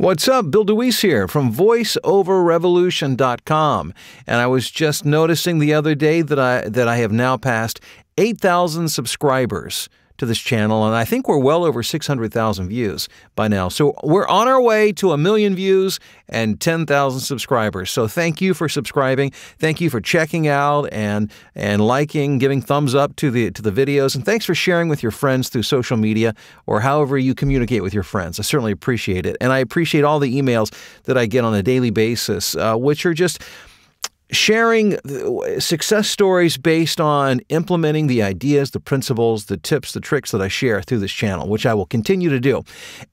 What's up? Bill DeWeese here from VoiceOverRevolution.com. And I was just noticing the other day that I have now passed 8,000 subscribers to this channel, and I think we're well over 600,000 views by now. So we're on our way to 1 million views and 10,000 subscribers. So thank you for subscribing. Thank you for checking out and liking, giving thumbs up to the videos, and thanks for sharing with your friends through social media or however you communicate with your friends. I certainly appreciate it, and I appreciate all the emails that I get on a daily basis, which are just sharing success stories based on implementing the ideas, the principles, the tips, the tricks that I share through this channel, which I will continue to do.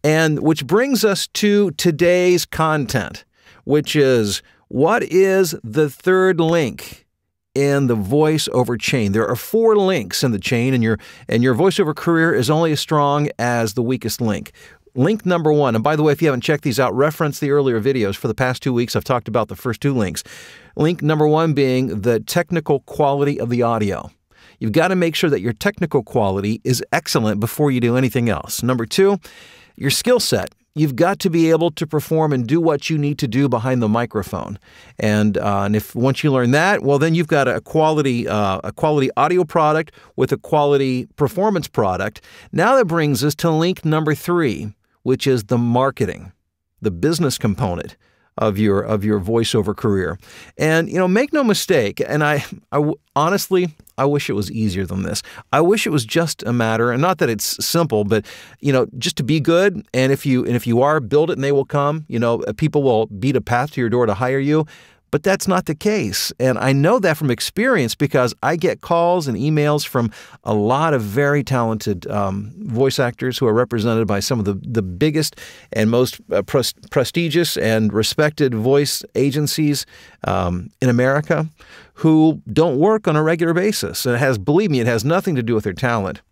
And which brings us to today's content, which is, what is the third link in the voiceover chain? There are 4 links in the chain, and your voiceover career is only as strong as the weakest link. Link number 1, and by the way, if you haven't checked these out, reference the earlier videos. For the past 2 weeks, I've talked about the first 2 links. Link number 1 being the technical quality of the audio. You've got to make sure that your technical quality is excellent before you do anything else. Number 2, your skill set. You've got to be able to perform and do what you need to do behind the microphone. And if once you learn that, well, then you've got a quality audio product with a quality performance product. Now that brings us to link number 3, which is the marketing, the business component of your voiceover career. And, you know, make no mistake, and I honestly, I wish it was easier than this. I wish it was just a matter, and not that it's simple, but, you know, just to be good, and if you are, build it and they will come. You know, people will beat a path to your door to hire you. But that's not the case. And I know that from experience because I get calls and emails from a lot of very talented voice actors who are represented by some of the biggest and most prestigious and respected voice agencies in America who don't work on a regular basis. And believe me, it has nothing to do with their talent.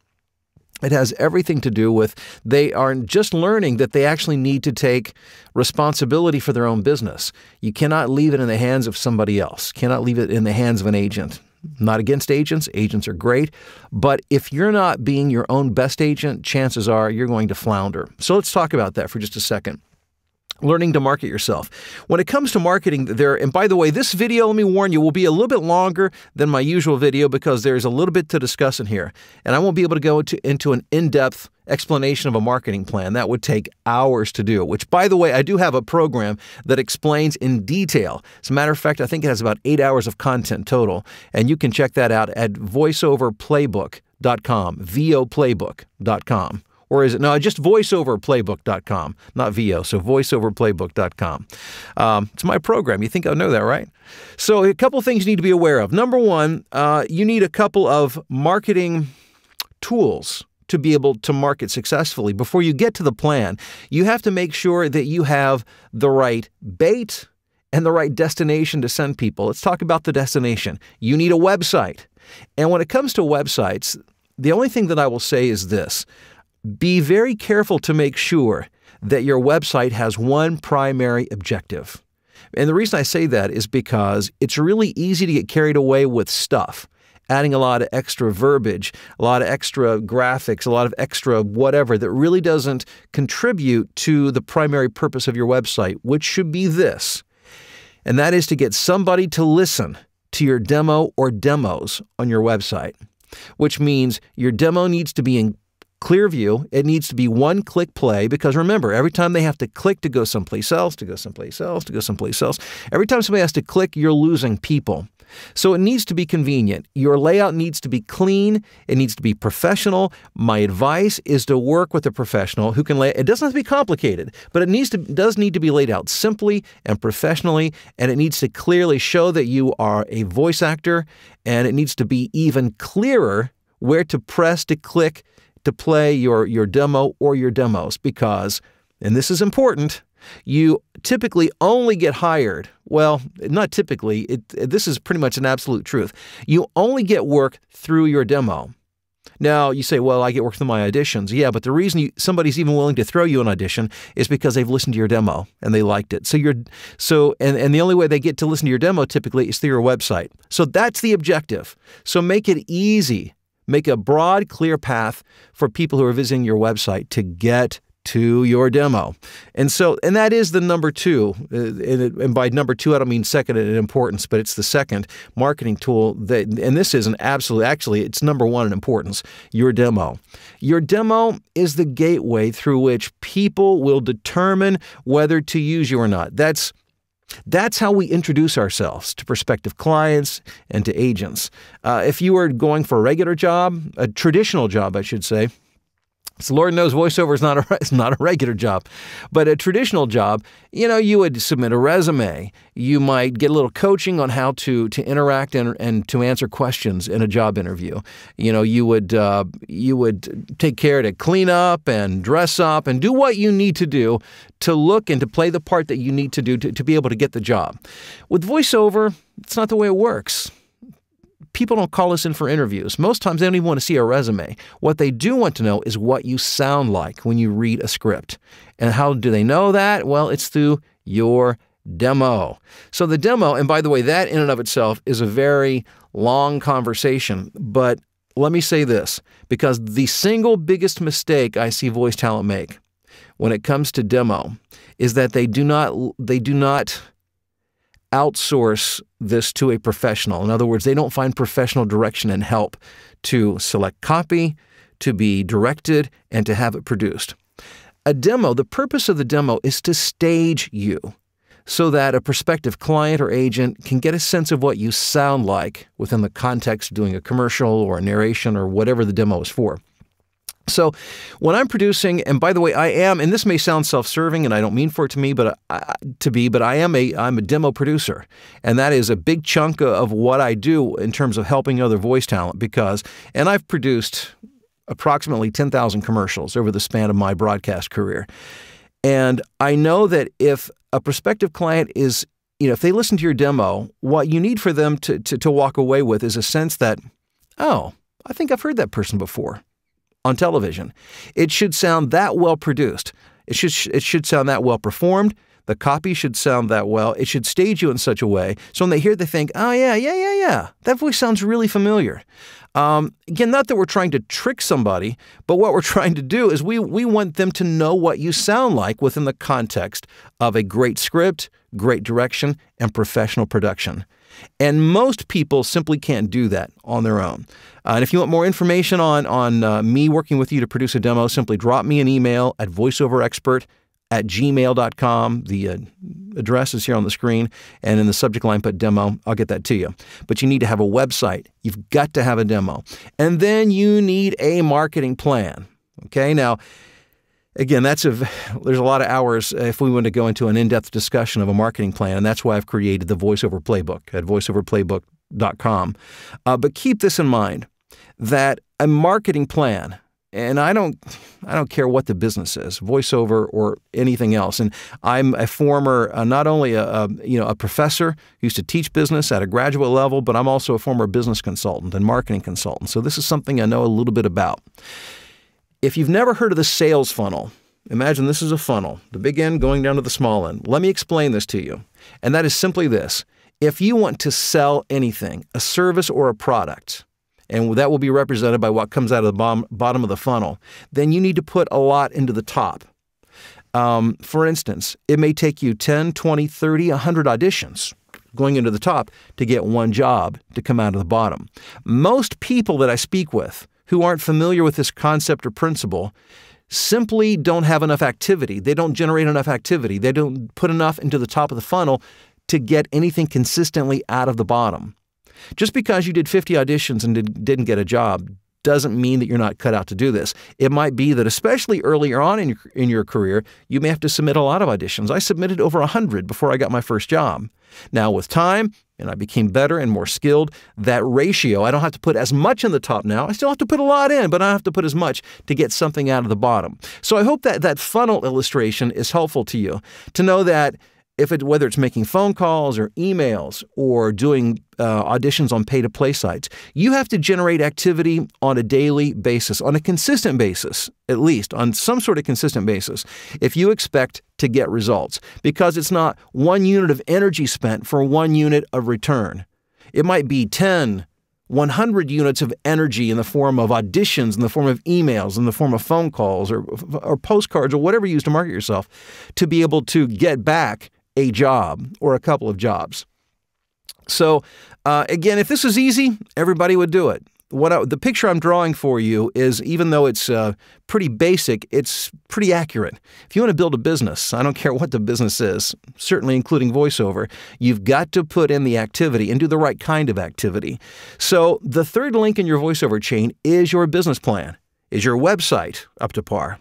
It has everything to do with they are just learning that they actually need to take responsibility for their own business. You cannot leave it in the hands of somebody else. You cannot leave it in the hands of an agent. Not against agents. Agents are great. But if you're not being your own best agent, chances are you're going to flounder. So let's talk about that for just a second. Learning to market yourself. When it comes to marketing, and by the way, this video, let me warn you, will be a little bit longer than my usual video because there's a little bit to discuss in here. And I won't be able to go into an in-depth explanation of a marketing plan. That would take hours to do, which, by the way, I do have a program that explains in detail. As a matter of fact, I think it has about 8 hours of content total. And you can check that out at voiceoverplaybook.com, VOplaybook.com. Or is it? No, just voiceoverplaybook.com, not VO, so voiceoverplaybook.com. It's my program. You think I know that, right? So a couple of things you need to be aware of. Number 1, you need a couple of marketing tools to be able to market successfully. Before you get to the plan, you have to make sure that you have the right bait and the right destination to send people. Let's talk about the destination. You need a website. And when it comes to websites, the only thing that I will say is this. Be very careful to make sure that your website has one primary objective. And the reason I say that is because it's really easy to get carried away with stuff, adding a lot of extra verbiage, a lot of extra graphics, a lot of extra whatever that really doesn't contribute to the primary purpose of your website, which should be this. And that is to get somebody to listen to your demo or demos on your website, which means your demo needs to be in clear view. It needs to be one-click play because remember, every time they have to click to go someplace else, to go someplace else, to go someplace else, every time somebody has to click, you're losing people. So it needs to be convenient. Your layout needs to be clean. It needs to be professional. My advice is to work with a professional who can lay it. Doesn't have to be complicated, but it does need to be laid out simply and professionally, and it needs to clearly show that you are a voice actor, and it needs to be even clearer where to press to click to play your demo or your demos because, and this is important, you typically only get hired. Well, not typically. This is pretty much an absolute truth. You only get work through your demo. Now, you say, well, I get work through my auditions. Yeah, but the reason somebody's even willing to throw you an audition is because they've listened to your demo and they liked it. And the only way they get to listen to your demo typically is through your website. So that's the objective. So make it easy. Make a broad, clear path for people who are visiting your website to get to your demo. And that is the number 2. And by number 2, I don't mean second in importance, but it's the second marketing tool and this is actually, it's number 1 in importance, your demo. Your demo is the gateway through which people will determine whether to use you or not. That's how we introduce ourselves to prospective clients and to agents. If you were going for a regular job, a traditional job, I should say, so Lord knows voiceover is not a regular job, but a traditional job, you would submit a resume. You might get a little coaching on how to interact and to answer questions in a job interview. You would take care to clean up and dress up and do what you need to do to look and to play the part that you need to do to be able to get the job. With voiceover, it's not the way it works. People don't call us in for interviews. Most times they don't even want to see a resume. What they do want to know is what you sound like when you read a script. And how do they know that? Well, it's through your demo. So the demo, and by the way, that in and of itself is a very long conversation. But let me say this, because the single biggest mistake I see voice talent make when it comes to demo is that they do not outsource this to a professional. In other words, they don't find professional direction and help to select copy, to be directed, and to have it produced. A demo, the purpose of the demo is to stage you so that a prospective client or agent can get a sense of what you sound like within the context of doing a commercial or a narration or whatever the demo is for. So when I'm producing, and by the way, I am, and this may sound self-serving, and I don't mean for it to me, but I'm a demo producer, and that is a big chunk of what I do in terms of helping other voice talent. And I've produced approximately 10,000 commercials over the span of my broadcast career, and I know that if a prospective client is, if they listen to your demo, what you need for them to walk away with is a sense that, oh, I think I've heard that person before. On television. It should sound that well produced. It should sound that well performed. The copy should sound that well. It should stage you in such a way so when they hear it, they think, oh, yeah. That voice sounds really familiar. Again, not that we're trying to trick somebody, but what we're trying to do is we want them to know what you sound like within the context of a great script, great direction, and professional production. And most people simply can't do that on their own. And if you want more information on me working with you to produce a demo, simply drop me an email at voiceoverexpert@gmail.com. The address is here on the screen, and in the subject line put demo. I'll get that to you. But you need to have a website. You've got to have a demo. And then you need a marketing plan. Okay, now, again, there's a lot of hours if we want to go into an in-depth discussion of a marketing plan, and that's why I've created the VoiceOver Playbook at voiceoverplaybook.com. But keep this in mind, that a marketing plan, and I don't care what the business is, voiceover or anything else. And I'm a former, not only a professor who used to teach business at a graduate level, but I'm also a former business consultant and marketing consultant. So this is something I know a little bit about. If you've never heard of the sales funnel, imagine this is a funnel, the big end going down to the small end. Let me explain this to you. And that is simply this. If you want to sell anything, a service or a product, and that will be represented by what comes out of the bottom of the funnel, then you need to put a lot into the top. For instance, it may take you 10, 20, 30, 100 auditions going into the top to get one job to come out of the bottom. Most people that I speak with who aren't familiar with this concept or principle simply don't have enough activity. They don't generate enough activity. They don't put enough into the top of the funnel to get anything consistently out of the bottom. Just because you did 50 auditions and didn't get a job doesn't mean that you're not cut out to do this. It might be that especially earlier on in your career, you may have to submit a lot of auditions. I submitted over 100 before I got my first job. Now with time, and I became better and more skilled, that ratio, I don't have to put as much in the top now. I still have to put a lot in, but I don't have to put as much to get something out of the bottom. So I hope that funnel illustration is helpful to you to know that whether it's making phone calls or emails or doing auditions on pay-to-play sites, you have to generate activity on a daily basis, on a consistent basis, at least on some sort of consistent basis, if you expect to get results, because it's not 1 unit of energy spent for 1 unit of return. It might be 10, 100 units of energy in the form of auditions, in the form of emails, in the form of phone calls or postcards or whatever you use to market yourself to be able to get back a job or a couple of jobs. So again, if this was easy, everybody would do it. The picture I'm drawing for you is, even though it's pretty basic, it's pretty accurate. If you want to build a business, I don't care what the business is, certainly including voiceover, you've got to put in the activity and do the right kind of activity. So the third link in your voiceover chain is your business plan. Is your website up to par?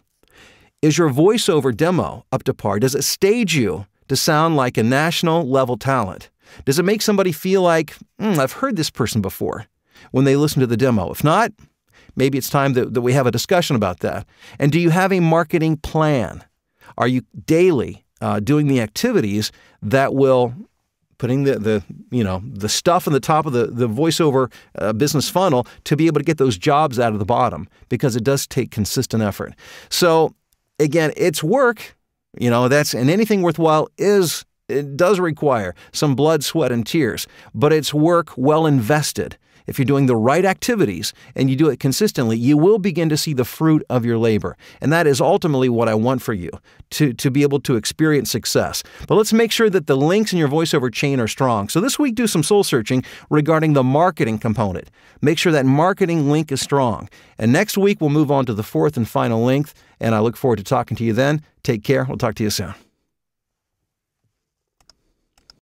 Is your voiceover demo up to par? Does it stage you to sound like a national level talent? Does it make somebody feel like, I've heard this person before, when they listen to the demo? If not, maybe it's time that we have a discussion about that. And do you have a marketing plan? Are you daily doing the activities that will, putting the stuff in the top of the voiceover business funnel to be able to get those jobs out of the bottom? Because it does take consistent effort. So again, it's work, and anything worthwhile it does require some blood, sweat, and tears, but it's work well invested. If you're doing the right activities and you do it consistently, you will begin to see the fruit of your labor. And that is ultimately what I want for you, to be able to experience success. But let's make sure that the links in your voiceover chain are strong. So this week, do some soul searching regarding the marketing component. Make sure that marketing link is strong. And next week, we'll move on to the fourth and final link. And I look forward to talking to you then. Take care. We'll talk to you soon.